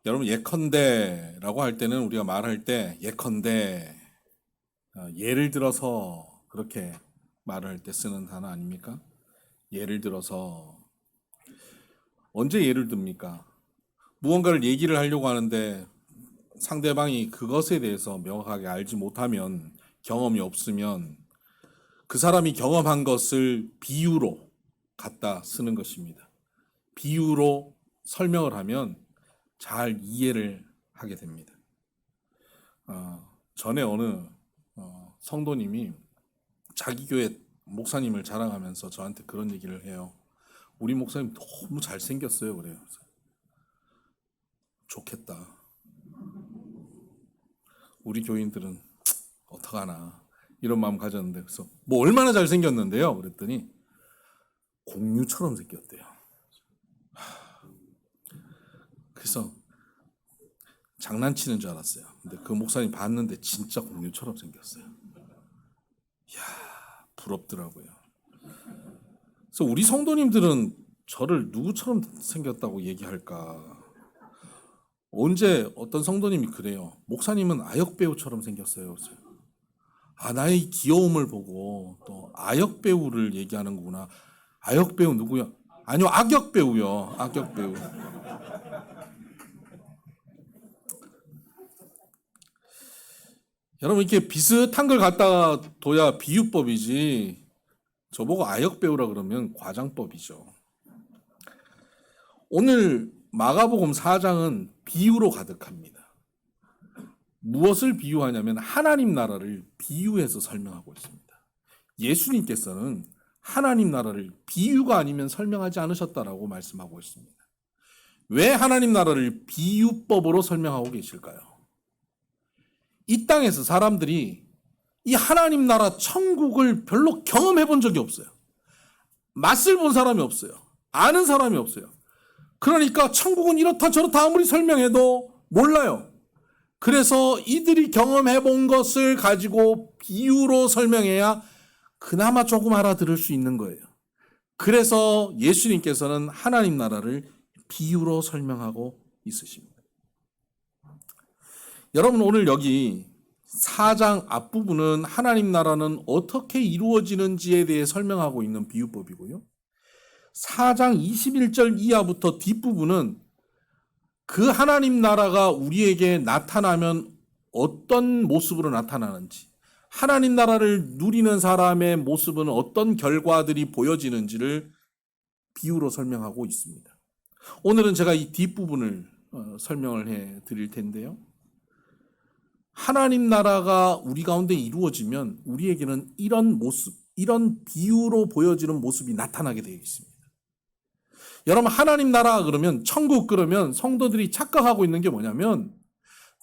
여러분 예컨대라고 할 때는 우리가 말할 때 예컨대 예를 들어서 그렇게 말을 할 때 쓰는 단어 아닙니까? 예를 들어서 언제 예를 듭니까? 무언가를 얘기를 하려고 하는데 상대방이 그것에 대해서 명확하게 알지 못하면 경험이 없으면 그 사람이 경험한 것을 비유로 갖다 쓰는 것입니다. 비유로 설명을 하면 잘 이해를 하게 됩니다. 전에 어느 성도님이 자기 교회 목사님을 자랑하면서 저한테 그런 얘기를 해요. 우리 목사님 너무 잘생겼어요. 그래요. 좋겠다. 우리 교인들은 어떡하나 이런 마음 가졌는데 그래서 뭐 얼마나 잘생겼는데요. 그랬더니 공유처럼 생겼대요. 그래서 장난치는 줄 알았어요. 근데 그 목사님 봤는데 진짜 공유처럼 생겼어요. 이야, 부럽더라고요. 그래서 우리 성도님들은 저를 누구처럼 생겼다고 얘기할까? 언제 어떤 성도님이 그래요. 목사님은 아역배우처럼 생겼어요. 나의 귀여움을 보고 또 아역배우를 얘기하는구나. 아역배우 누구야? 아니요, 악역배우요. 악역배우. 여러분 이렇게 비슷한 걸 갖다 둬야 비유법이지 저보고 아역배우라 그러면 과장법이죠. 오늘 마가복음 4장은 비유로 가득합니다. 무엇을 비유하냐면 하나님 나라를 비유해서 설명하고 있습니다. 예수님께서는 하나님 나라를 비유가 아니면 설명하지 않으셨다라고 말씀하고 있습니다. 왜 하나님 나라를 비유법으로 설명하고 계실까요? 이 땅에서 사람들이 이 하나님 나라 천국을 별로 경험해 본 적이 없어요. 맛을 본 사람이 없어요. 아는 사람이 없어요. 그러니까 천국은 이렇다 저렇다 아무리 설명해도 몰라요. 그래서 이들이 경험해 본 것을 가지고 비유로 설명해야 그나마 조금 알아들을 수 있는 거예요. 그래서 예수님께서는 하나님 나라를 비유로 설명하고 있으십니다. 여러분 오늘 여기 4장 앞부분은 하나님 나라는 어떻게 이루어지는지에 대해 설명하고 있는 비유법이고요. 4장 21절 이하부터 뒷부분은 그 하나님 나라가 우리에게 나타나면 어떤 모습으로 나타나는지, 하나님 나라를 누리는 사람의 모습은 어떤 결과들이 보여지는지를 비유로 설명하고 있습니다. 오늘은 제가 이 뒷부분을 설명을 해 드릴 텐데요. 하나님 나라가 우리 가운데 이루어지면 우리에게는 이런 모습, 이런 비유로 보여지는 모습이 나타나게 되어 있습니다. 여러분 하나님 나라 그러면 천국 그러면 성도들이 착각하고 있는 게 뭐냐면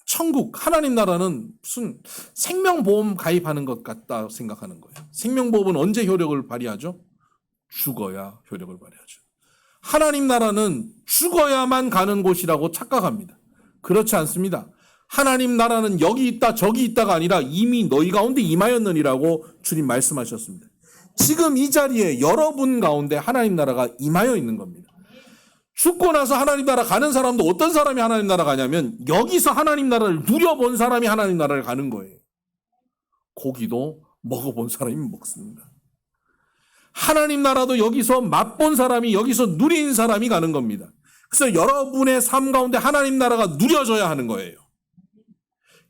천국, 하나님 나라는 무슨 생명보험 가입하는 것 같다 생각하는 거예요. 생명보험은 언제 효력을 발휘하죠? 죽어야 효력을 발휘하죠. 하나님 나라는 죽어야만 가는 곳이라고 착각합니다. 그렇지 않습니다. 하나님 나라는 여기 있다 저기 있다가 아니라 이미 너희 가운데 임하였느니라고 주님 말씀하셨습니다. 지금 이 자리에 여러분 가운데 하나님 나라가 임하여 있는 겁니다. 죽고 나서 하나님 나라 가는 사람도 어떤 사람이 하나님 나라 가냐면 여기서 하나님 나라를 누려본 사람이 하나님 나라를 가는 거예요. 고기도 먹어본 사람이 먹습니다. 하나님 나라도 여기서 맛본 사람이 여기서 누린 사람이 가는 겁니다. 그래서 여러분의 삶 가운데 하나님 나라가 누려져야 하는 거예요.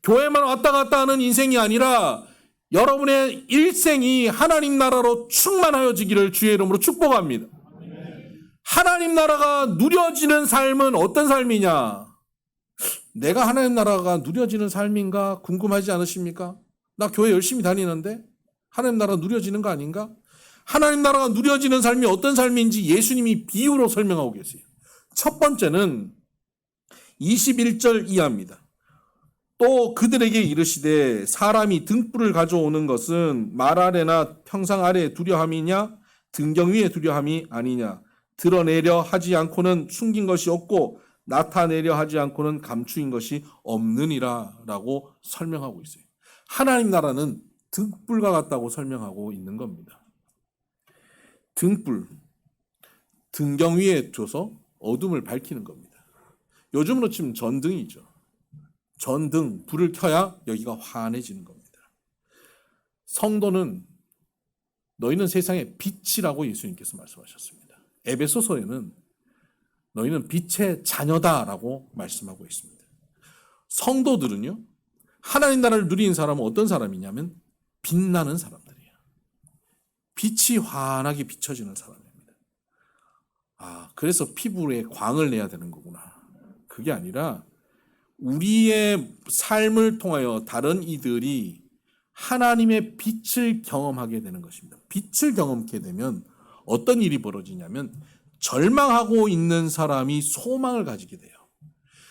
교회만 왔다 갔다 하는 인생이 아니라 여러분의 일생이 하나님 나라로 충만하여지기를 주의 이름으로 축복합니다. 하나님 나라가 누려지는 삶은 어떤 삶이냐? 내가 하나님 나라가 누려지는 삶인가 궁금하지 않으십니까? 나 교회 열심히 다니는데 하나님 나라 누려지는 거 아닌가? 하나님 나라가 누려지는 삶이 어떤 삶인지 예수님이 비유로 설명하고 계세요. 첫 번째는 21절 이하입니다. 또 그들에게 이르시되 사람이 등불을 가져오는 것은 말 아래나 평상 아래에 두려함이냐 등경 위에 두려함이 아니냐 드러내려 하지 않고는 숨긴 것이 없고 나타내려 하지 않고는 감추인 것이 없느니라 라고 설명하고 있어요. 하나님 나라는 등불과 같다고 설명하고 있는 겁니다. 등불, 등경 위에 둬서 어둠을 밝히는 겁니다. 요즘으로 치면 전등이죠. 전등, 불을 켜야 여기가 환해지는 겁니다. 성도는 너희는 세상의 빛이라고 예수님께서 말씀하셨습니다. 에베소서에는 너희는 빛의 자녀다라고 말씀하고 있습니다. 성도들은요, 하나님 나라를 누리는 사람은 어떤 사람이냐면 빛나는 사람들이에요. 빛이 환하게 비춰지는 사람입니다. 그래서 피부에 광을 내야 되는 거구나. 그게 아니라 우리의 삶을 통하여 다른 이들이 하나님의 빛을 경험하게 되는 것입니다. 빛을 경험하게 되면 어떤 일이 벌어지냐면 절망하고 있는 사람이 소망을 가지게 돼요.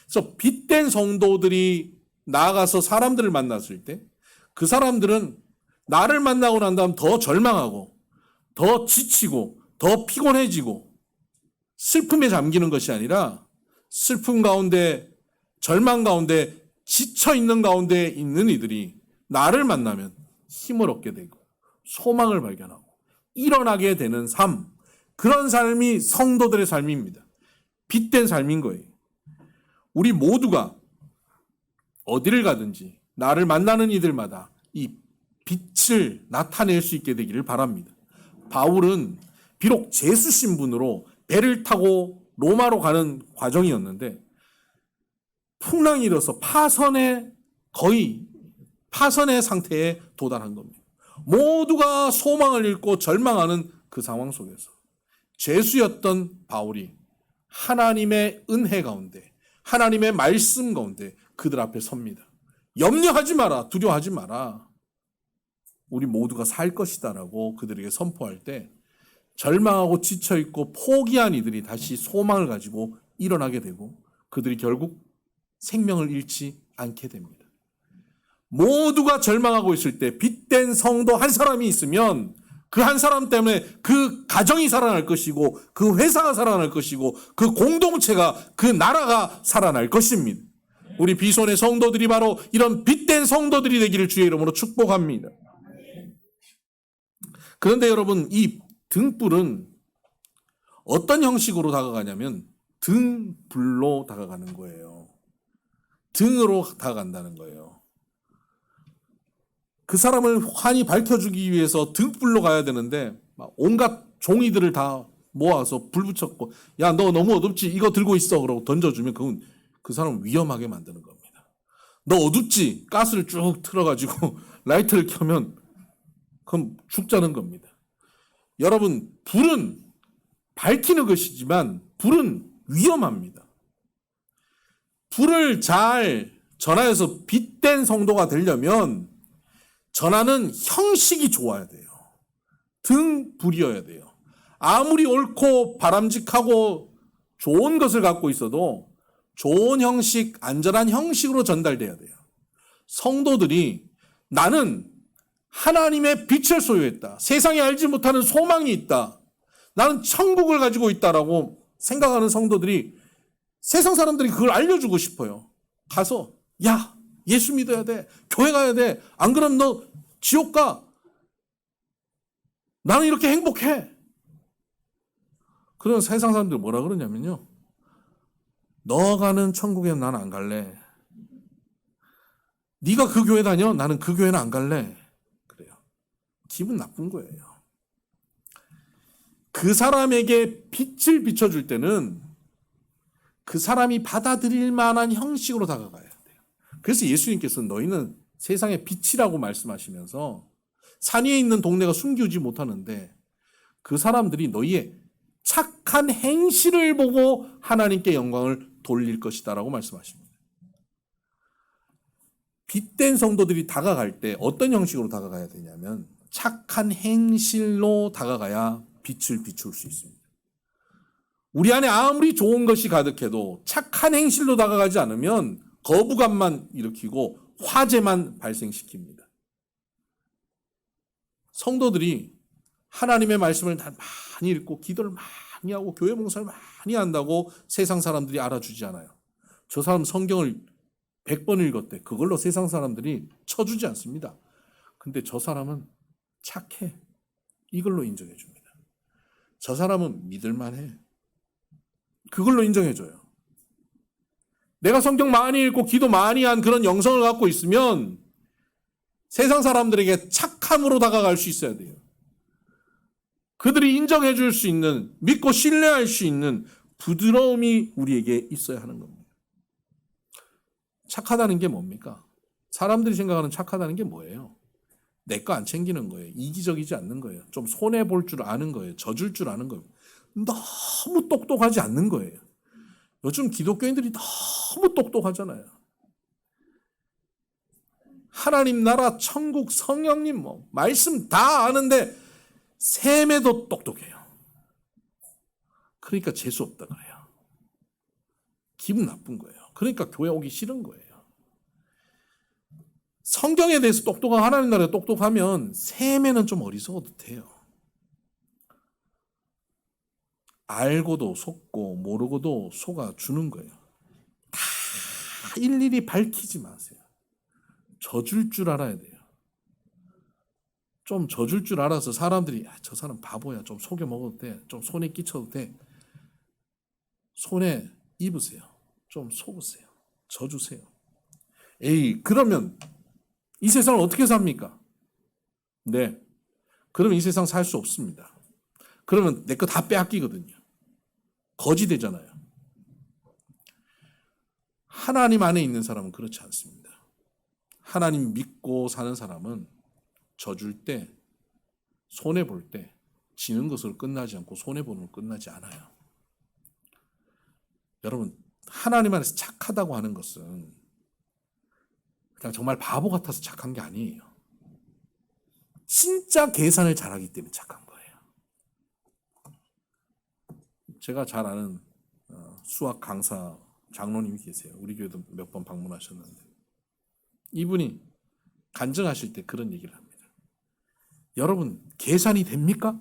그래서 빛된 성도들이 나아가서 사람들을 만났을 때 그 사람들은 나를 만나고 난 다음 더 절망하고 더 지치고 더 피곤해지고 슬픔에 잠기는 것이 아니라 슬픔 가운데 절망 가운데 지쳐있는 가운데 있는 이들이 나를 만나면 힘을 얻게 되고 소망을 발견하고 일어나게 되는 삶, 그런 삶이 성도들의 삶입니다. 빛된 삶인 거예요. 우리 모두가 어디를 가든지 나를 만나는 이들마다 이 빛을 나타낼 수 있게 되기를 바랍니다. 바울은 비록 제수 신분으로 배를 타고 로마로 가는 과정이었는데 풍랑이 일어서 거의 파선의 상태에 도달한 겁니다. 모두가 소망을 잃고 절망하는 그 상황 속에서 죄수였던 바울이 하나님의 은혜 가운데, 하나님의 말씀 가운데 그들 앞에 섭니다. 염려하지 마라, 두려워하지 마라. 우리 모두가 살 것이다라고 그들에게 선포할 때 절망하고 지쳐있고 포기한 이들이 다시 소망을 가지고 일어나게 되고 그들이 결국 생명을 잃지 않게 됩니다. 모두가 절망하고 있을 때 빛된 성도 한 사람이 있으면 그 한 사람 때문에 그 가정이 살아날 것이고 그 회사가 살아날 것이고 그 공동체가, 그 나라가 살아날 것입니다. 우리 비손의 성도들이 바로 이런 빛된 성도들이 되기를 주의 이름으로 축복합니다. 그런데 여러분, 이 등불은 어떤 형식으로 다가가냐면 등불로 다가가는 거예요. 등으로 다가간다는 거예요. 그 사람을 환히 밝혀주기 위해서 등불로 가야 되는데 온갖 종이들을 다 모아서 불 붙였고, 야, 너 너무 어둡지? 이거 들고 있어. 그러고 던져주면 그건 그 사람을 위험하게 만드는 겁니다. 너 어둡지? 가스를 쭉 틀어가지고 라이트를 켜면 그럼 죽자는 겁니다. 여러분, 불은 밝히는 것이지만 불은 위험합니다. 불을 잘 전하여서 빛된 성도가 되려면 전하는 형식이 좋아야 돼요. 등불이어야 돼요. 아무리 옳고 바람직하고 좋은 것을 갖고 있어도 좋은 형식, 안전한 형식으로 전달돼야 돼요. 성도들이 나는 하나님의 빛을 소유했다. 세상에 알지 못하는 소망이 있다. 나는 천국을 가지고 있다라고 생각하는 성도들이 세상 사람들이 그걸 알려주고 싶어요. 가서 야, 예수 믿어야 돼. 교회 가야 돼. 안 그러면 너 지옥 가. 나는 이렇게 행복해. 그런 세상 사람들이 뭐라 그러냐면요. 너 가는 천국에 나는 안 갈래. 네가 그 교회 다녀? 나는 그 교회는 안 갈래. 그래요. 기분 나쁜 거예요. 그 사람에게 빛을 비춰줄 때는 그 사람이 받아들일 만한 형식으로 다가가야 돼요. 그래서 예수님께서는 너희는 세상의 빛이라고 말씀하시면서 산 위에 있는 동네가 숨기지 못하는데 그 사람들이 너희의 착한 행실을 보고 하나님께 영광을 돌릴 것이다라고 말씀하십니다. 빛된 성도들이 다가갈 때 어떤 형식으로 다가가야 되냐면 착한 행실로 다가가야 빛을 비출 수 있습니다. 우리 안에 아무리 좋은 것이 가득해도 착한 행실로 다가가지 않으면 거부감만 일으키고 화재만 발생시킵니다. 성도들이 하나님의 말씀을 많이 읽고 기도를 많이 하고 교회 봉사를 많이 한다고 세상 사람들이 알아주지 않아요. 저 사람 성경을 100번 읽었대. 그걸로 세상 사람들이 쳐주지 않습니다. 근데 저 사람은 착해. 이걸로 인정해 줍니다. 저 사람은 믿을만해. 그걸로 인정해 줘요. 내가 성경 많이 읽고 기도 많이 한 그런 영성을 갖고 있으면 세상 사람들에게 착함으로 다가갈 수 있어야 돼요. 그들이 인정해 줄 수 있는, 믿고 신뢰할 수 있는 부드러움이 우리에게 있어야 하는 겁니다. 착하다는 게 뭡니까? 사람들이 생각하는 착하다는 게 뭐예요? 내 거 안 챙기는 거예요. 이기적이지 않는 거예요. 좀 손해볼 줄 아는 거예요. 져줄 줄 아는 거예요. 너무 똑똑하지 않는 거예요. 요즘 기독교인들이 너무 똑똑하잖아요. 하나님 나라, 천국, 성령님, 말씀 다 아는데 셈에도 똑똑해요. 그러니까 재수 없다 그래요. 기분 나쁜 거예요. 그러니까 교회 오기 싫은 거예요. 성경에 대해서 똑똑하고 하나님 나라에 똑똑하면 셈에는 좀 어리석어도 돼요. 알고도 속고 모르고도 속아주는 거예요. 다 일일이 밝히지 마세요. 져줄 줄 알아야 돼요. 좀 져줄 줄 알아서 사람들이 저 사람 바보야. 좀 속여 먹어도 돼. 좀 손에 끼쳐도 돼. 손에 입으세요. 좀 속으세요. 져주세요. 에이, 그러면 이 세상을 어떻게 삽니까? 네. 그러면 이 세상 살 수 없습니다. 그러면 내 거 다 빼앗기거든요. 거지 되잖아요. 하나님 안에 있는 사람은 그렇지 않습니다. 하나님 믿고 사는 사람은 져줄 때, 손해볼 때 지는 것으로 끝나지 않고 손해보는 것으로 끝나지 않아요. 여러분, 하나님 안에서 착하다고 하는 것은 그냥 정말 바보 같아서 착한 게 아니에요. 진짜 계산을 잘하기 때문에 착한 거예요. 제가 잘 아는 수학 강사 장로님이 계세요. 우리 교회도 몇 번 방문하셨는데 이분이 간증하실 때 그런 얘기를 합니다. 여러분, 계산이 됩니까?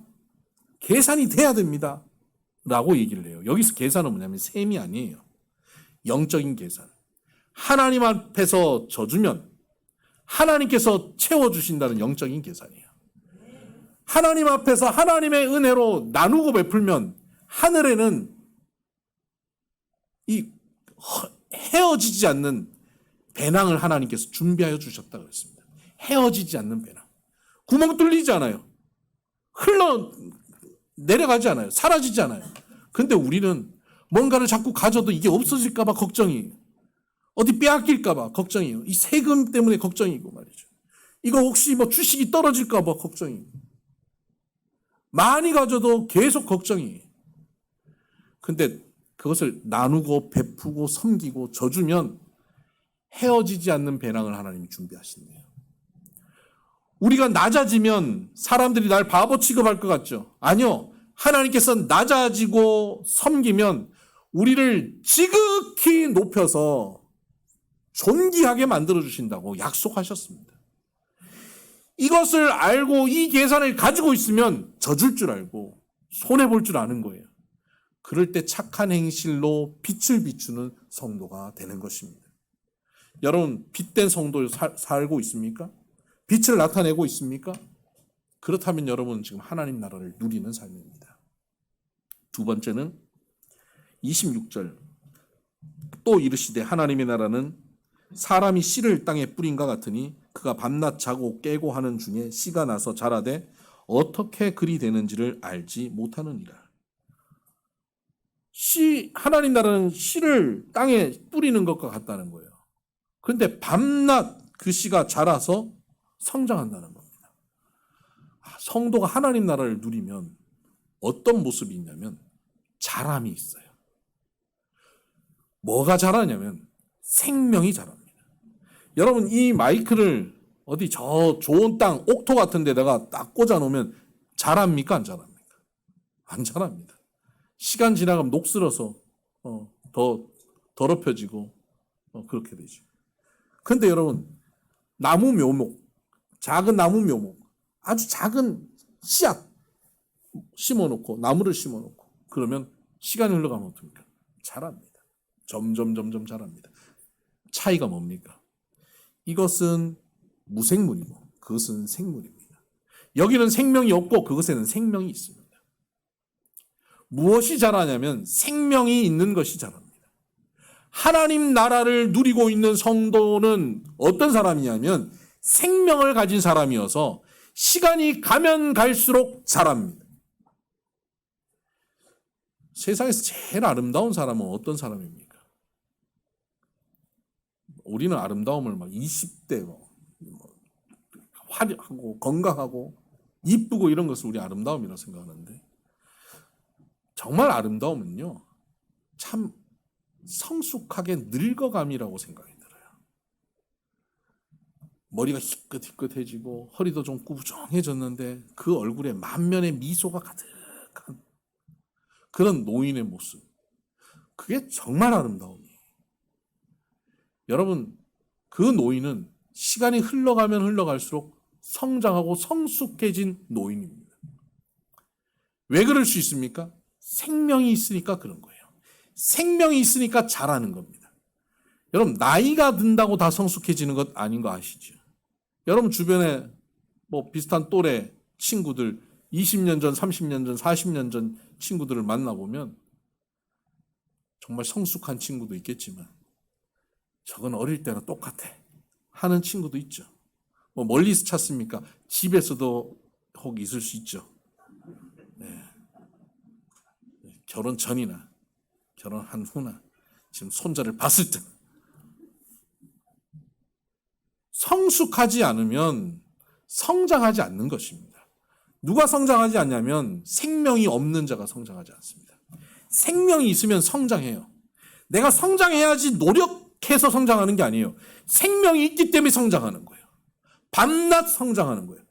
계산이 돼야 됩니다. 라고 얘기를 해요. 여기서 계산은 뭐냐면 셈이 아니에요. 영적인 계산. 하나님 앞에서 져주면 하나님께서 채워주신다는 영적인 계산이에요. 하나님 앞에서 하나님의 은혜로 나누고 베풀면 하늘에는 이 헤어지지 않는 배낭을 하나님께서 준비하여 주셨다고 했습니다. 헤어지지 않는 배낭. 구멍 뚫리지 않아요. 흘러 내려가지 않아요. 사라지지 않아요. 근데 우리는 뭔가를 자꾸 가져도 이게 없어질까 봐 걱정이에요. 어디 빼앗길까 봐 걱정이에요. 이 세금 때문에 걱정이고 말이죠. 이거 혹시 뭐 주식이 떨어질까 봐 걱정이에요. 많이 가져도 계속 걱정이에요. 근데 그것을 나누고 베푸고 섬기고 져주면 헤어지지 않는 배낭을 하나님이 준비하신대요. 우리가 낮아지면 사람들이 날 바보 취급할 것 같죠? 아니요. 하나님께서 낮아지고 섬기면 우리를 지극히 높여서 존귀하게 만들어주신다고 약속하셨습니다. 이것을 알고 이 계산을 가지고 있으면 져줄 줄 알고 손해볼 줄 아는 거예요. 그럴 때 착한 행실로 빛을 비추는 성도가 되는 것입니다. 여러분, 빛된 성도로 살고 있습니까? 빛을 나타내고 있습니까? 그렇다면 여러분은 지금 하나님 나라를 누리는 삶입니다. 두 번째는 26절. 또 이르시되 하나님의 나라는 사람이 씨를 땅에 뿌린과 같으니 그가 밤낮 자고 깨고 하는 중에 씨가 나서 자라되 어떻게 그리 되는지를 알지 못하느니라. 하나님 나라는 씨를 땅에 뿌리는 것과 같다는 거예요. 그런데 밤낮 그 씨가 자라서 성장한다는 겁니다. 성도가 하나님 나라를 누리면 어떤 모습이 있냐면 자람이 있어요. 뭐가 자라냐면 생명이 자랍니다. 여러분, 이 마이크를 어디 저 좋은 땅, 옥토 같은 데다가 딱 꽂아 놓으면 자랍니까? 안 자랍니까? 안 자랍니다. 시간 지나가면 녹슬어서 더 더럽혀지고 그렇게 되죠. 근데 여러분, 나무 묘목, 작은 나무 묘목, 아주 작은 씨앗 심어놓고 나무를 심어놓고 그러면 시간이 흘러가면 어떻습니까? 자랍니다. 점점 자랍니다. 차이가 뭡니까? 이것은 무생물이고 그것은 생물입니다. 여기는 생명이 없고 그것에는 생명이 있습니다. 무엇이 자라냐면 생명이 있는 것이 자랍니다. 하나님 나라를 누리고 있는 성도는 어떤 사람이냐면 생명을 가진 사람이어서 시간이 가면 갈수록 자랍니다. 세상에서 제일 아름다운 사람은 어떤 사람입니까? 우리는 아름다움을 막 20대 화려하고 건강하고 이쁘고 이런 것을 우리 아름다움이라고 생각하는데, 정말 아름다움은요, 참 성숙하게 늙어감이라고 생각이 들어요. 머리가 희끗희끗해지고 허리도 좀 꾸부정해졌는데 그 얼굴에 만면의 미소가 가득한 그런 노인의 모습, 그게 정말 아름다움이에요. 여러분, 그 노인은 시간이 흘러가면 흘러갈수록 성장하고 성숙해진 노인입니다. 왜 그럴 수 있습니까? 생명이 있으니까 그런 거예요. 생명이 있으니까 자라는 겁니다. 여러분, 나이가 든다고 다 성숙해지는 것 아닌 거 아시죠? 여러분 주변에 뭐 비슷한 또래 친구들, 20년 전, 30년 전, 40년 전 친구들을 만나보면 정말 성숙한 친구도 있겠지만 저건 어릴 때랑 똑같아 하는 친구도 있죠. 뭐 멀리서 찾습니까? 집에서도 혹 있을 수 있죠. 네. 결혼 전이나 결혼한 후나 지금 손자를 봤을 때 성숙하지 않으면 성장하지 않는 것입니다. 누가 성장하지 않냐면 생명이 없는 자가 성장하지 않습니다. 생명이 있으면 성장해요. 내가 성장해야지 노력해서 성장하는 게 아니에요. 생명이 있기 때문에 성장하는 거예요. 밤낮 성장하는 거예요.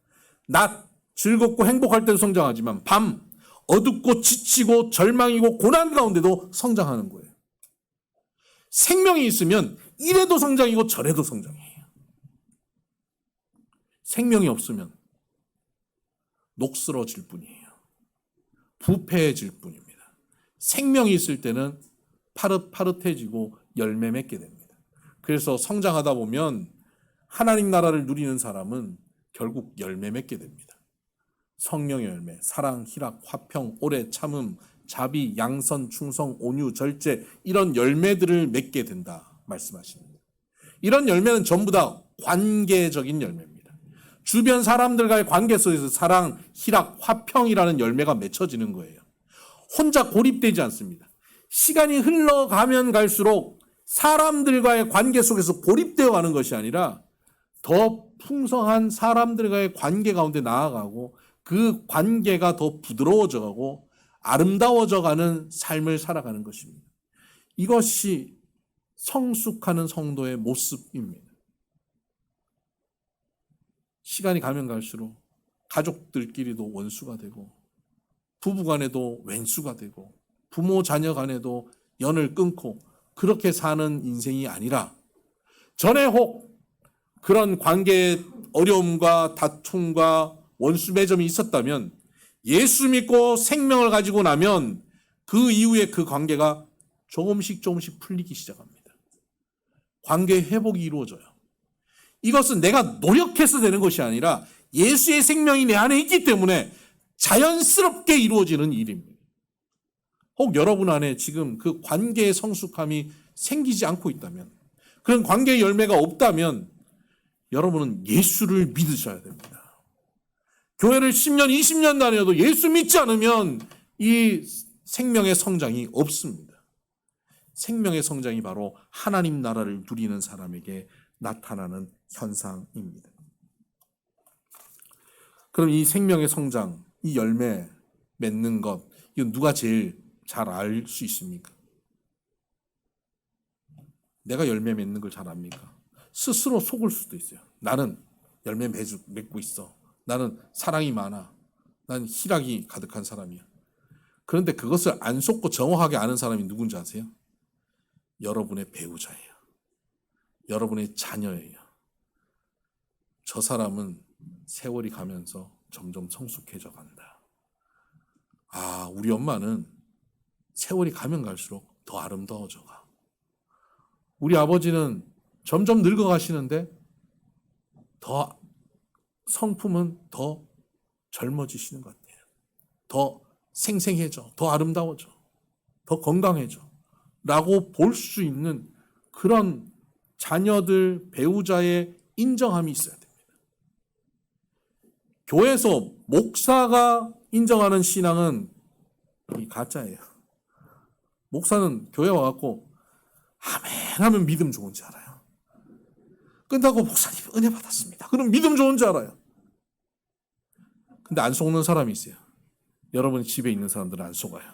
낮 즐겁고 행복할 때도 성장하지만 밤 어둡고 지치고 절망이고 고난 가운데도 성장하는 거예요. 생명이 있으면 이래도 성장이고 저래도 성장해요. 생명이 없으면 녹슬어질 뿐이에요. 부패해질 뿐입니다. 생명이 있을 때는 파릇파릇해지고 열매 맺게 됩니다. 그래서 성장하다 보면 하나님 나라를 누리는 사람은 결국 열매 맺게 됩니다. 성령의 열매, 사랑, 희락, 화평, 오래 참음, 자비, 양선, 충성, 온유, 절제, 이런 열매들을 맺게 된다 말씀하십니다. 이런 열매는 전부 다 관계적인 열매입니다. 주변 사람들과의 관계 속에서 사랑, 희락, 화평이라는 열매가 맺혀지는 거예요. 혼자 고립되지 않습니다. 시간이 흘러가면 갈수록 사람들과의 관계 속에서 고립되어 가는 것이 아니라 더 풍성한 사람들과의 관계 가운데 나아가고 그 관계가 더 부드러워져 가고 아름다워져 가는 삶을 살아가는 것입니다. 이것이 성숙하는 성도의 모습입니다. 시간이 가면 갈수록 가족들끼리도 원수가 되고 부부 간에도 왼수가 되고 부모 자녀 간에도 연을 끊고 그렇게 사는 인생이 아니라 전에 혹 그런 관계의 어려움과 다툼과 원수 매점이 있었다면 예수 믿고 생명을 가지고 나면 그 이후에 그 관계가 조금씩 풀리기 시작합니다. 관계 회복이 이루어져요. 이것은 내가 노력해서 되는 것이 아니라 예수의 생명이 내 안에 있기 때문에 자연스럽게 이루어지는 일입니다. 혹 여러분 안에 지금 그 관계의 성숙함이 생기지 않고 있다면, 그런 관계의 열매가 없다면 여러분은 예수를 믿으셔야 됩니다. 교회를 10년, 20년 다녀도 예수 믿지 않으면 이 생명의 성장이 없습니다. 생명의 성장이 바로 하나님 나라를 누리는 사람에게 나타나는 현상입니다. 그럼 이 생명의 성장, 이 열매 맺는 것, 이건 누가 제일 잘 알 수 있습니까? 내가 열매 맺는 걸 잘 압니까? 스스로 속을 수도 있어요. 나는 열매 맺고 있어. 나는 사랑이 많아. 나는 희락이 가득한 사람이야. 그런데 그것을 안 속고 정확하게 아는 사람이 누군지 아세요? 여러분의 배우자예요. 여러분의 자녀예요. 저 사람은 세월이 가면서 점점 성숙해져 간다. 아, 우리 엄마는 세월이 가면 갈수록 더 아름다워져 가. 우리 아버지는 점점 늙어가시는데 더 성품은 더 젊어지시는 것 같아요. 더 생생해져, 더 아름다워져, 더 건강해져 라고 볼 수 있는 그런 자녀들, 배우자의 인정함이 있어야 됩니다. 교회에서 목사가 인정하는 신앙은 이 가짜예요. 목사는 교회 와갖고 아멘 하면 믿음 좋은 줄 알아요. 끝나고 목사님 은혜 받았습니다. 그럼 믿음 좋은 줄 알아요. 근데 안 속는 사람이 있어요. 여러분 집에 있는 사람들은 안 속아요.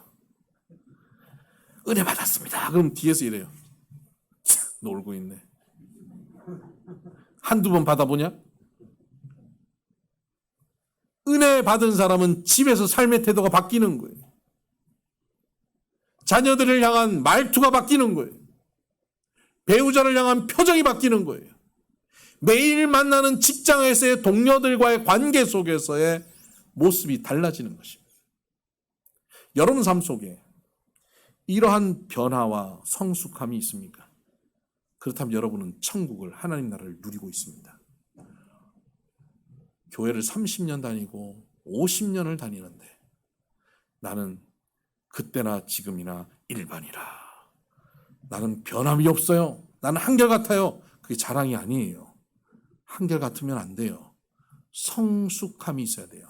은혜 받았습니다. 그럼 뒤에서 이래요. 놀고 있네. 한두 번 받아보냐? 은혜 받은 사람은 집에서 삶의 태도가 바뀌는 거예요. 자녀들을 향한 말투가 바뀌는 거예요. 배우자를 향한 표정이 바뀌는 거예요. 매일 만나는 직장에서의 동료들과의 관계 속에서의 모습이 달라지는 것입니다. 여러분 삶 속에 이러한 변화와 성숙함이 있습니까? 그렇다면 여러분은 천국을, 하나님 나라를 누리고 있습니다. 교회를 30년 다니고 50년을 다니는데 나는 그때나 지금이나 일반이라. 나는 변함이 없어요. 나는 한결같아요. 그게 자랑이 아니에요. 한결같으면 안 돼요. 성숙함이 있어야 돼요.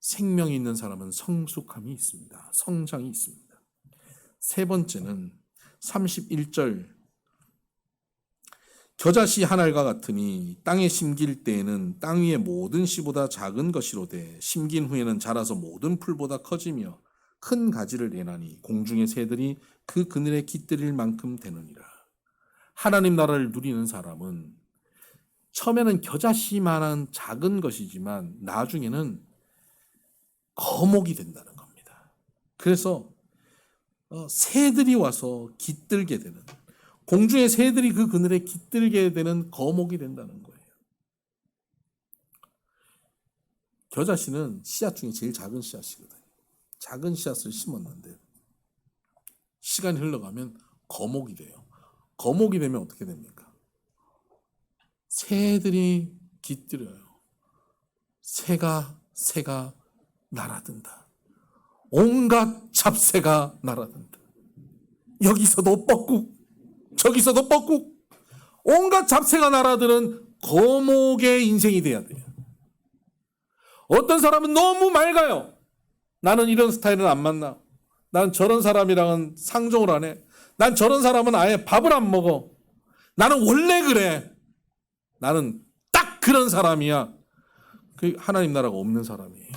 생명이 있는 사람은 성숙함이 있습니다. 성장이 있습니다. 세 번째는 31절 겨자씨 한 알과 같으니 땅에 심길 때에는 땅 위의 모든 씨보다 작은 것이로되 심긴 후에는 자라서 모든 풀보다 커지며 큰 가지를 내나니 공중의 새들이 그 그늘에 깃들일 만큼 되느니라. 하나님 나라를 누리는 사람은 처음에는 겨자씨만한 작은 것이지만 나중에는 거목이 된다는 겁니다. 그래서 새들이 와서 깃들게 되는, 공중의 새들이 그 그늘에 깃들게 되는 거목이 된다는 거예요. 겨자씨는 씨앗 중에 제일 작은 씨앗이거든요. 작은 씨앗을 심었는데 시간이 흘러가면 거목이 돼요. 거목이 되면 어떻게 됩니까? 새들이 깃들여요. 새가 날아든다. 온갖 잡새가 날아든다. 여기서도 뻐꾹, 저기서도 뻐꾹. 온갖 잡새가 날아드는 거목의 인생이 돼야 돼요. 어떤 사람은 너무 맑아요. 나는 이런 스타일은 안 만나. 난 저런 사람이랑은 상종을 안 해. 난 저런 사람은 아예 밥을 안 먹어. 나는 원래 그래. 나는 딱 그런 사람이야. 그 하나님 나라가 없는 사람이에요.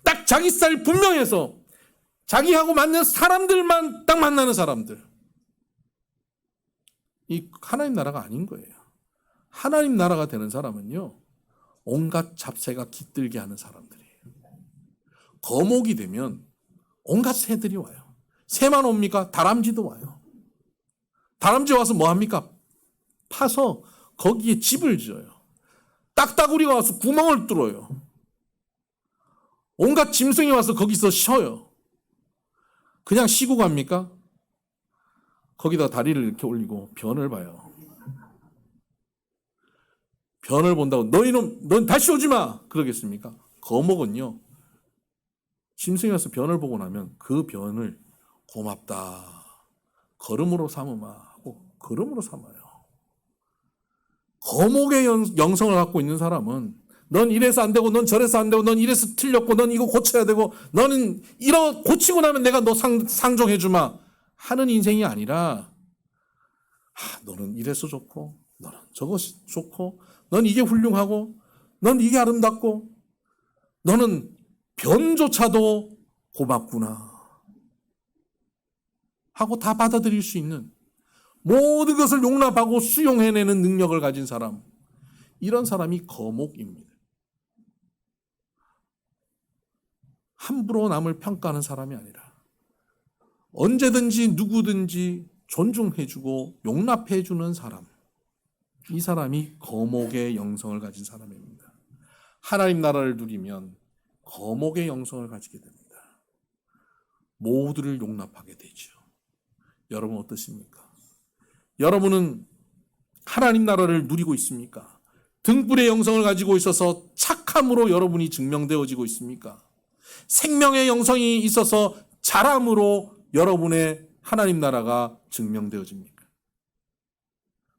딱 자기 스타일 분명해서 자기하고 맞는 사람들만 딱 만나는 사람들. 이 하나님 나라가 아닌 거예요. 하나님 나라가 되는 사람은요, 온갖 잡새가 깃들게 하는 사람들이에요. 거목이 되면 온갖 새들이 와요. 새만 옵니까? 다람쥐도 와요. 다람쥐 와서 뭐 합니까? 파서 거기에 집을 지어요. 딱따구리가 와서 구멍을 뚫어요. 온갖 짐승이 와서 거기서 쉬어요. 그냥 쉬고 갑니까? 거기다 다리를 이렇게 올리고 변을 봐요. 변을 본다고 넌 다시 오지 마! 그러겠습니까? 거목은요, 짐승이 와서 변을 보고 나면 그 변을 고맙다, 걸음으로 삼으마 하고 걸음으로 삼아요. 거목의 영성을 갖고 있는 사람은 넌 이래서 안 되고 넌 저래서 안 되고 넌 이래서 틀렸고 넌 이거 고쳐야 되고 너는 이러 고치고 나면 내가 너 상종해 주마 하는 인생이 아니라, 너는 이래서 좋고 너는 저것이 좋고 넌 이게 훌륭하고 넌 이게 아름답고 너는 변조차도 고맙구나 하고 다 받아들일 수 있는, 모든 것을 용납하고 수용해내는 능력을 가진 사람, 이런 사람이 거목입니다. 함부로 남을 평가하는 사람이 아니라 언제든지 누구든지 존중해주고 용납해주는 사람, 이 사람이 거목의 영성을 가진 사람입니다. 하나님 나라를 누리면 거목의 영성을 가지게 됩니다. 모두를 용납하게 되죠. 여러분 어떠십니까? 여러분은 하나님 나라를 누리고 있습니까? 등불의 영성을 가지고 있어서 착함으로 여러분이 증명되어지고 있습니까? 생명의 영성이 있어서 자람으로 여러분의 하나님 나라가 증명되어집니까?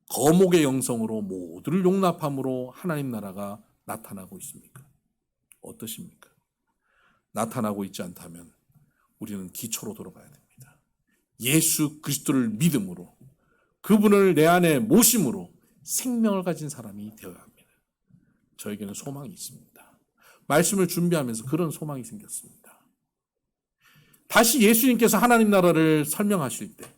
거목의 영성으로 모두를 용납함으로 하나님 나라가 나타나고 있습니까? 어떠십니까? 나타나고 있지 않다면 우리는 기초로 돌아가야 됩니다. 예수 그리스도를 믿음으로, 그분을 내 안에 모심으로 생명을 가진 사람이 되어야 합니다. 저에게는 소망이 있습니다. 말씀을 준비하면서 그런 소망이 생겼습니다. 다시 예수님께서 하나님 나라를 설명하실 때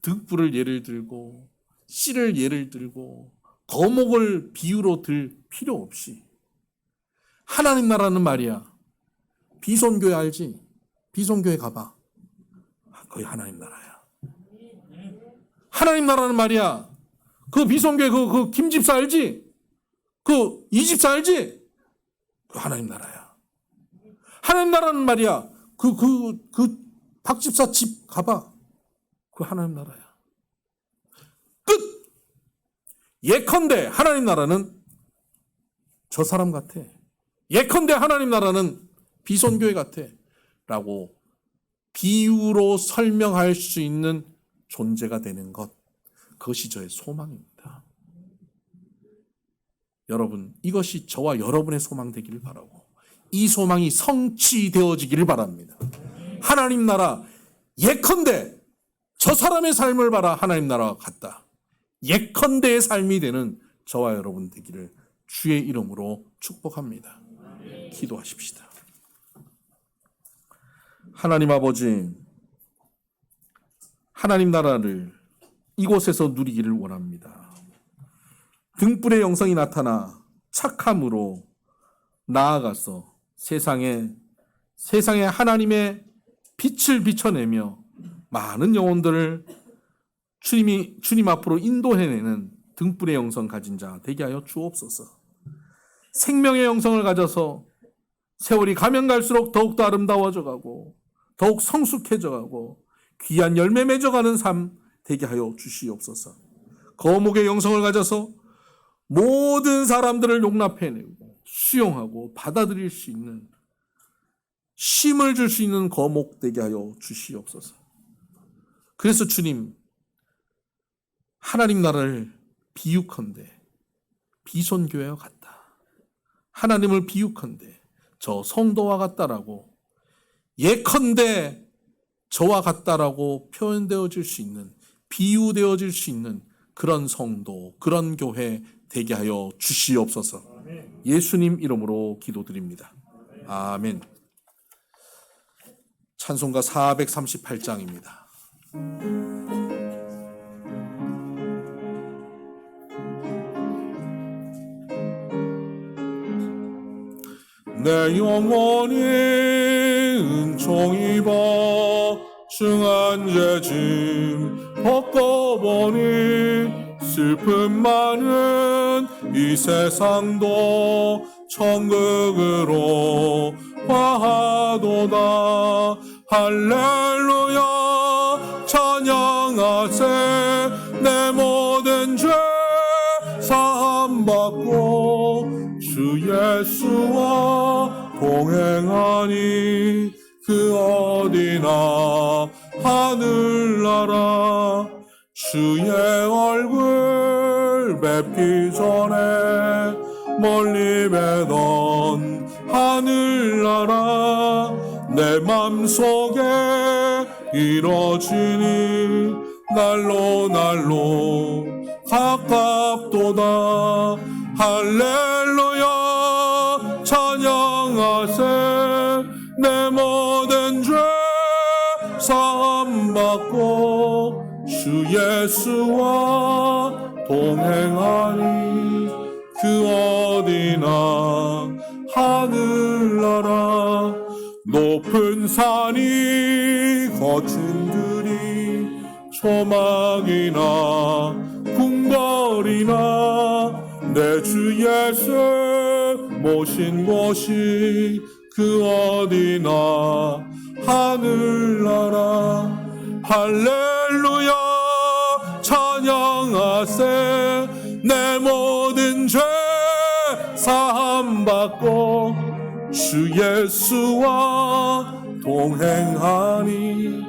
등불을 예를 들고 씨를 예를 들고 거목을 비유로 들 필요 없이 하나님 나라는 말이야, 비손교회 알지? 비손교회 가봐. 거기 하나님 나라야. 하나님 나라는 말이야, 그 비손교회 그 김집사 알지? 그 이집사 알지? 그 하나님 나라야. 하나님 나라는 말이야, 그 박집사 집 가봐. 그 하나님 나라야. 끝! 예컨대 하나님 나라는 저 사람 같아. 예컨대 하나님 나라는 비손교회 같아. 라고 비유로 설명할 수 있는 존재가 되는 것, 그것이 저의 소망입니다. 여러분, 이것이 저와 여러분의 소망 되기를 바라고, 이 소망이 성취되어지기를 바랍니다. 하나님 나라, 예컨대 저 사람의 삶을 봐라, 하나님 나라와 같다. 예컨대의 삶이 되는 저와 여러분 되기를 주의 이름으로 축복합니다. 기도하십시다. 하나님 아버지, 하나님 나라를 이곳에서 누리기를 원합니다. 등불의 영성이 나타나 착함으로 나아가서 세상에 하나님의 빛을 비춰내며 많은 영혼들을 주님 앞으로 인도해내는 등불의 영성 가진 자 되게 하여 주옵소서. 생명의 영성을 가져서 세월이 가면 갈수록 더욱더 아름다워져 가고 더욱 성숙해져 가고 귀한 열매 맺어가는 삶 되게 하여 주시옵소서. 거목의 영성을 가져서 모든 사람들을 용납해내고 수용하고 받아들일 수 있는, 쉼을 줄 수 있는 거목 되게 하여 주시옵소서. 그래서 주님, 하나님 나라를 비유컨대 비손교회와 같다, 하나님을 비유컨대 저 성도와 같다라고, 예컨대 저와 같다라고 표현되어질 수 있는, 비유되어질 수 있는 그런 성도, 그런 교회 되게 하여 주시옵소서. 예수님 이름으로 기도드립니다. 아멘. 찬송가 438장입니다. 내 영혼이 은총 입어 중한 죄짐 벗고보니 슬픔 많은 이 세상도 천국으로 화하도다. 할렐루야 찬양하세. 내 모든 죄 사함받고 주 예수와 동행하니 그 어디나 하늘나라. 주의 얼굴 뵙기 전에 멀리 뵈던 하늘나라. 내 맘속에 이뤄지니 날로 가깝도다. 할렐루야 찬양하세. 내 모든 죄 사함받고 주 예수와 동행하니 그 어디나 하늘나라. 높은 산이 거친 들이 초막이나 궁궐이나 내 주 예수 모신 곳이 그 어디나 하늘나라. 할렐루야 찬양하세. 내 모든 죄 사함받고 주 예수와 동행하니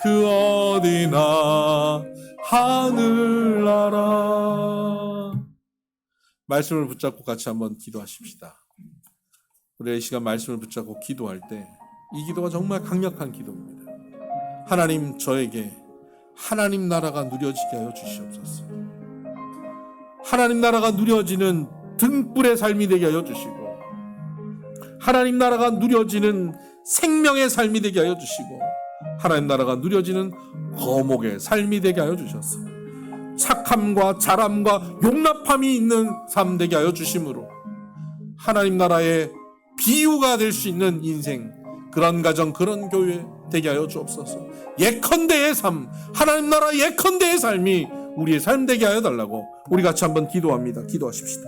그 어디나 하늘나라. 말씀을 붙잡고 같이 한번 기도하십시다. 우리 이 시간 말씀을 붙잡고 기도할 때 이 기도가 정말 강력한 기도입니다. 하나님, 저에게 하나님 나라가 누려지게 하여 주시옵소서. 하나님 나라가 누려지는 등불의 삶이 되게 하여 주시고, 하나님 나라가 누려지는 생명의 삶이 되게 하여 주시고, 하나님 나라가 누려지는 거목의 삶이 되게 하여 주셔서 착함과 자람과 용납함이 있는 삶 되게 하여 주심으로 하나님 나라의 비유가 될 수 있는 인생, 그런 가정, 그런 교회 되게 하여 주옵소서. 예컨대의 삶, 하나님 나라 예컨대의 삶이 우리의 삶 되게 하여 달라고 우리 같이 한번 기도합니다. 기도하십시다.